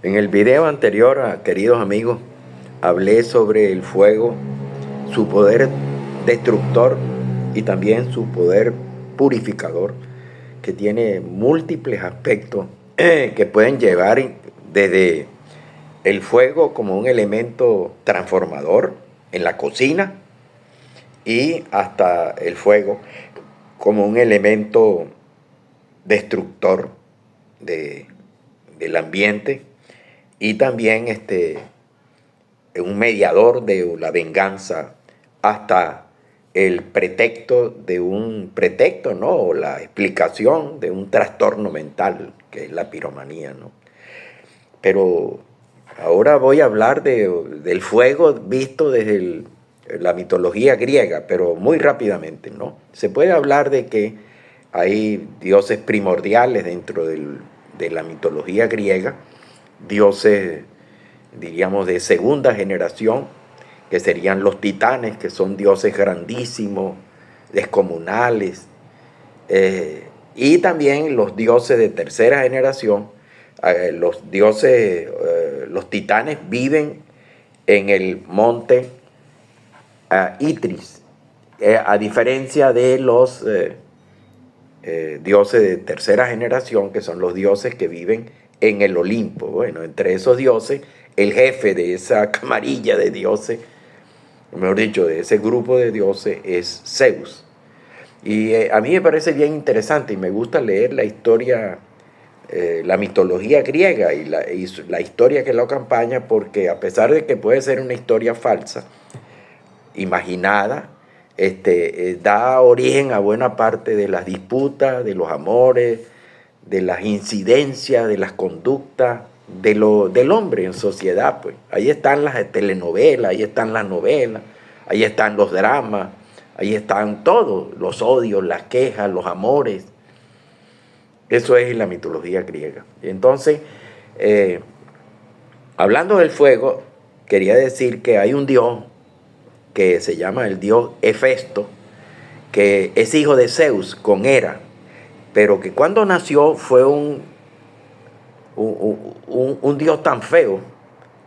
En el video anterior, queridos amigos, hablé sobre el fuego, su poder destructor y también su poder purificador, que tiene múltiples aspectos que pueden llevar desde el fuego como un elemento transformador en la cocina y hasta el fuego como un elemento destructor de, del ambiente y también un mediador de la venganza hasta el pretexto de un pretexto, ¿no? O la explicación de un trastorno mental, que es la piromanía, ¿no? Pero ahora voy a hablar del fuego visto desde la mitología griega, pero muy rápidamente, ¿no? Se puede hablar de que hay dioses primordiales dentro de la mitología griega, dioses, diríamos, de segunda generación, que serían los titanes, que son dioses grandísimos, descomunales, y también los dioses de tercera generación. Los dioses, los titanes viven en el monte Itris, a diferencia de los dioses de tercera generación, que son los dioses que viven en el Olimpo. Bueno, entre esos dioses, el jefe de esa camarilla de dioses, mejor dicho, de ese grupo de dioses, es Zeus. Y a mí me parece bien interesante y me gusta leer la historia, la mitología griega y la historia que lo acompaña, porque a pesar de que puede ser una historia falsa, imaginada, da origen a buena parte de las disputas, de los amores, de las incidencias, de las conductas del hombre en sociedad. Pues ahí están las telenovelas, ahí están las novelas, ahí están los dramas, ahí están todos, los odios, las quejas, los amores. Eso es la mitología griega. Entonces, hablando del fuego, quería decir que hay un dios que se llama el dios Hefesto, que es hijo de Zeus con Hera, pero que cuando nació fue un dios tan feo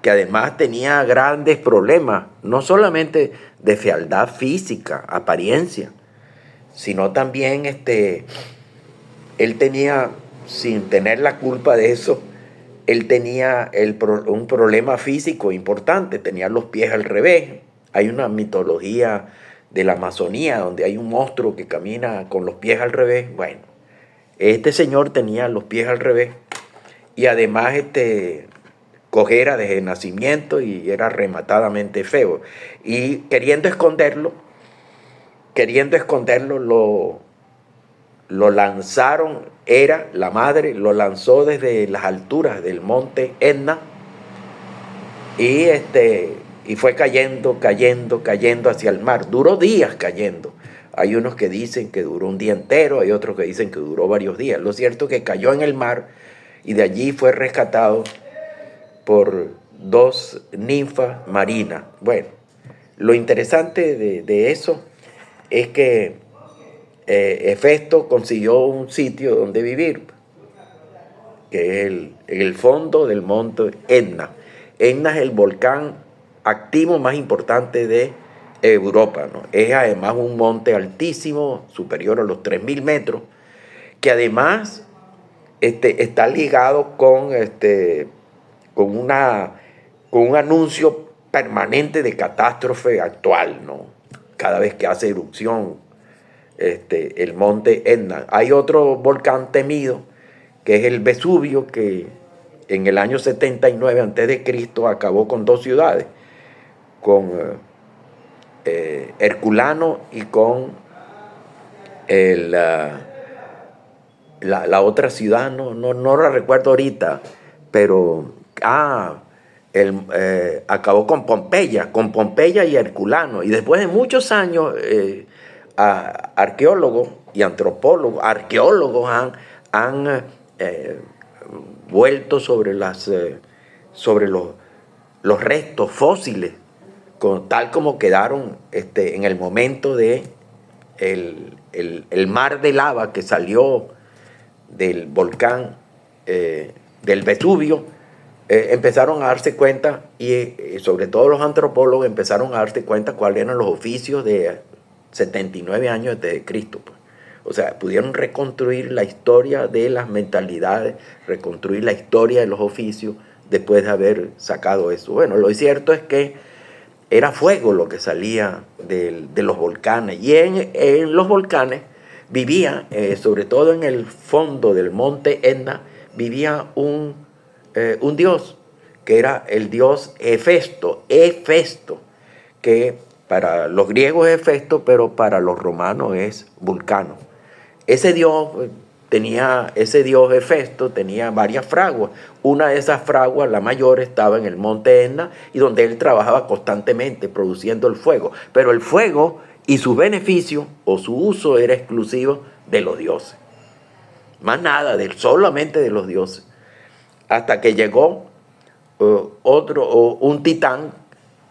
que además tenía grandes problemas, no solamente de fealdad física, apariencia, sino también él tenía, sin tener la culpa de eso, él tenía un problema físico importante, tenía los pies al revés. Hay una mitología de la Amazonía donde hay un monstruo que camina con los pies al revés. Bueno, este señor tenía los pies al revés y además cojera desde nacimiento y era rematadamente feo. Y queriendo esconderlo, lo lanzaron, la madre lo lanzó desde las alturas del monte Etna y, y fue cayendo hacia el mar. Duró días cayendo. Hay unos que dicen que duró un día entero, hay otros que dicen que duró varios días. Lo cierto es que cayó en el mar y de allí fue rescatado por dos ninfas marinas. Bueno, lo interesante de eso es que Hefesto consiguió un sitio donde vivir, que es en el fondo del monte Etna. Etna es el volcán activo más importante de Europa, ¿no? Es además un monte altísimo, superior a los 3.000 metros, que además está ligado con un anuncio permanente de catástrofe actual, ¿no? Cada vez que hace erupción el monte Etna. Hay otro volcán temido, que es el Vesubio, que en el año 79 a.C. acabó con dos ciudades, con Herculano y con la otra ciudad, no la recuerdo ahorita, pero acabó con Pompeya y Herculano. Y después de muchos años, arqueólogos y antropólogos, han vuelto sobre los restos fósiles, tal como quedaron en el momento de el mar de lava que salió del volcán del Vesubio, empezaron a darse cuenta, y sobre todo los antropólogos empezaron a darse cuenta cuáles eran los oficios de 79 años antes de Cristo, pues. O sea, pudieron reconstruir la historia de las mentalidades, reconstruir la historia de los oficios después de haber sacado eso. Bueno, lo cierto es que era fuego lo que salía de los volcanes. Y en los volcanes vivía, sobre todo en el fondo del monte Etna, vivía un dios, que era el dios Hefesto, que para los griegos es Hefesto, pero para los romanos es Vulcano. Ese dios Hefesto tenía varias fraguas. Una de esas fraguas, la mayor, estaba en el monte Etna y donde él trabajaba constantemente produciendo el fuego. Pero el fuego y sus beneficios o su uso era exclusivo de los dioses. Más nada, solamente de los dioses. Hasta que llegó un titán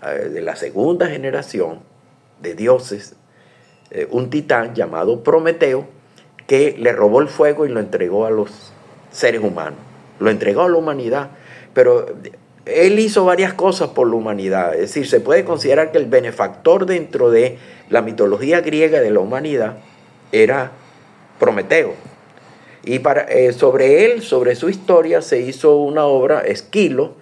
de la segunda generación de dioses, un titán llamado Prometeo, que le robó el fuego y lo entregó a los seres humanos, lo entregó a la humanidad, pero él hizo varias cosas por la humanidad. Es decir, se puede considerar que el benefactor dentro de la mitología griega de la humanidad era Prometeo. Y sobre él, sobre su historia, se hizo una obra. Esquilo,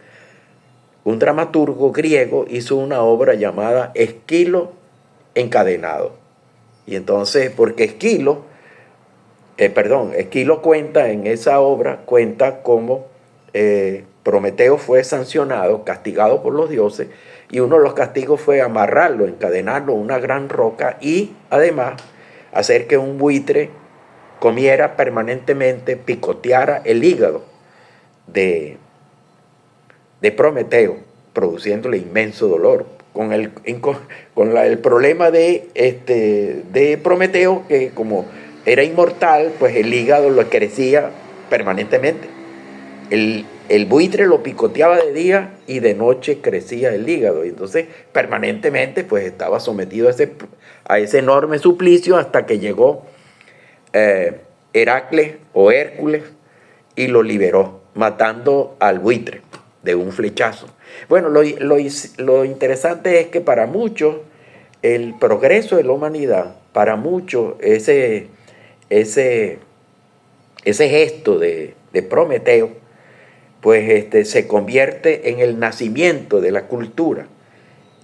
un dramaturgo griego, hizo una obra llamada Esquilo encadenado. Y entonces, porque Esquilo cuenta en esa obra, cuenta cómo Prometeo fue sancionado, castigado por los dioses, y uno de los castigos fue amarrarlo, encadenarlo a una gran roca y además hacer que un buitre comiera permanentemente, picoteara el hígado de Prometeo, produciéndole inmenso dolor. Con el problema de Prometeo, que como era inmortal, pues el hígado lo crecía permanentemente. El buitre lo picoteaba de día y de noche crecía el hígado. Y entonces permanentemente pues estaba sometido a ese enorme suplicio hasta que llegó Heracles o Hércules y lo liberó, matando al buitre de un flechazo. Bueno, lo interesante es que para muchos el progreso de la humanidad, para muchos ese gesto de Prometeo, pues se convierte en el nacimiento de la cultura.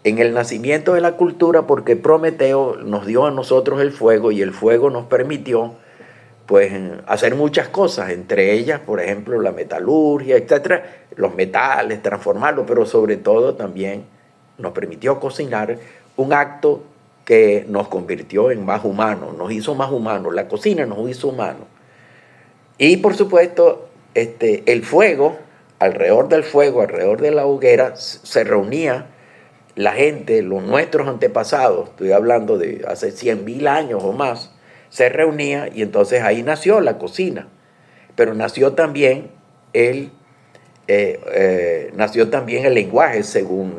En el nacimiento de la cultura, porque Prometeo nos dio a nosotros el fuego y el fuego nos permitió pues hacer muchas cosas, entre ellas, por ejemplo, la metalurgia, etcétera, los metales, transformarlos, pero sobre todo también nos permitió cocinar, un acto que nos convirtió en más humanos, nos hizo más humanos, la cocina nos hizo humanos. Y por supuesto, el fuego, alrededor del fuego, alrededor de la hoguera, se reunía la gente, nuestros antepasados, estoy hablando de hace 100.000 años o más, se reunía y entonces ahí nació la cocina. Pero nació también el lenguaje, según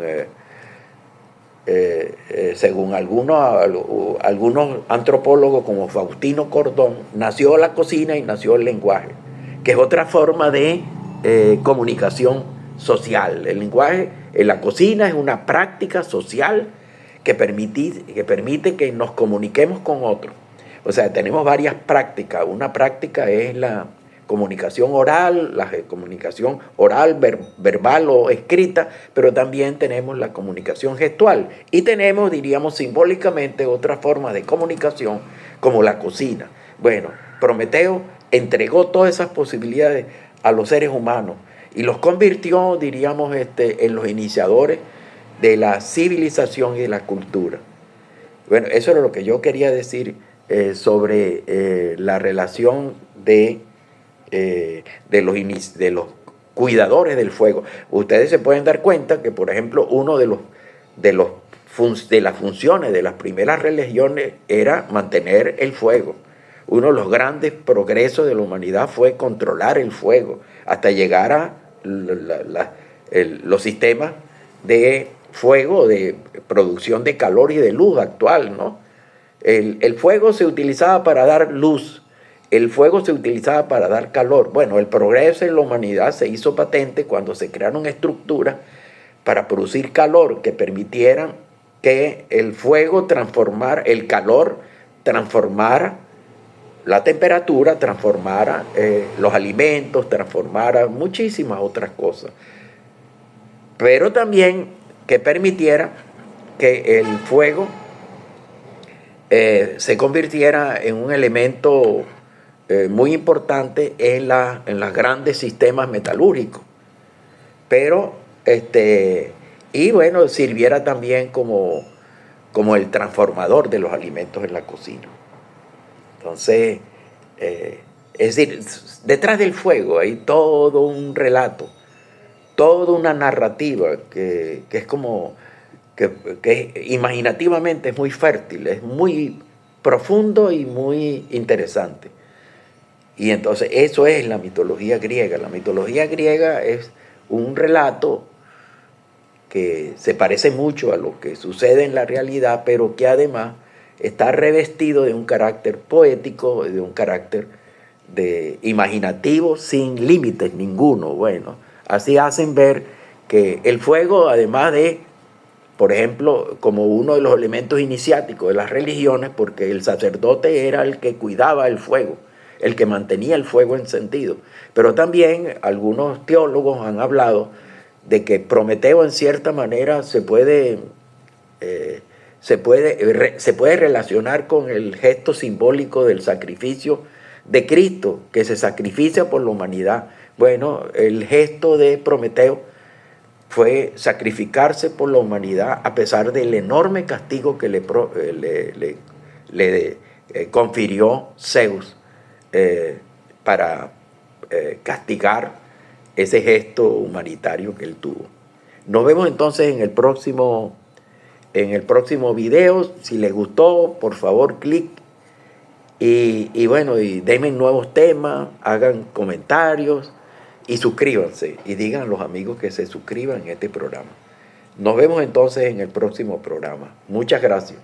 algunos antropólogos como Faustino Cordón, nació la cocina y nació el lenguaje, que es otra forma de comunicación social. El lenguaje en la cocina es una práctica social que permite que nos comuniquemos con otros. O sea, tenemos varias prácticas. Una práctica es la comunicación oral, verbal o escrita, pero también tenemos la comunicación gestual. Y tenemos, diríamos simbólicamente, otra forma de comunicación como la cocina. Bueno, Prometeo entregó todas esas posibilidades a los seres humanos y los convirtió, diríamos, en los iniciadores de la civilización y de la cultura. Bueno, eso era lo que yo quería decir sobre la relación de los cuidadores del fuego. Ustedes se pueden dar cuenta que, por ejemplo, uno de las funciones de las primeras religiones era mantener el fuego. Uno de los grandes progresos de la humanidad fue controlar el fuego, hasta llegar a los sistemas de fuego, de producción de calor y de luz actual, ¿no? El fuego se utilizaba para dar luz. el fuego se utilizaba para dar calor. Bueno, el progreso en la humanidad se hizo patente cuando se crearon estructuras para producir calor que permitieran que el fuego transformara, el calor transformara la temperatura, transformara los alimentos, transformara muchísimas otras cosas. Pero también que permitiera que el fuego se convirtiera en un elemento muy importante en los grandes sistemas metalúrgicos. Pero, y bueno, sirviera también como el transformador de los alimentos en la cocina. Entonces, es decir, detrás del fuego hay todo un relato, toda una narrativa que es como, que imaginativamente es muy fértil, es muy profundo y muy interesante. Y entonces eso es la mitología griega. La mitología griega es un relato que se parece mucho a lo que sucede en la realidad, pero que además está revestido de un carácter poético, de un carácter imaginativo sin límites ninguno. Bueno, así hacen ver que el fuego, además de, por ejemplo, como uno de los elementos iniciáticos de las religiones, porque el sacerdote era el que cuidaba el fuego, el que mantenía el fuego encendido. Pero también algunos teólogos han hablado de que Prometeo en cierta manera se puede relacionar con el gesto simbólico del sacrificio de Cristo, que se sacrifica por la humanidad. Bueno, el gesto de Prometeo fue sacrificarse por la humanidad a pesar del enorme castigo que le confirió Zeus para castigar ese gesto humanitario que él tuvo. Nos vemos entonces en el próximo video. Si les gustó, por favor, clic y bueno, y denme nuevos temas, hagan comentarios y suscríbanse y digan a los amigos que se suscriban a este programa. Nos vemos entonces en el próximo programa. Muchas gracias.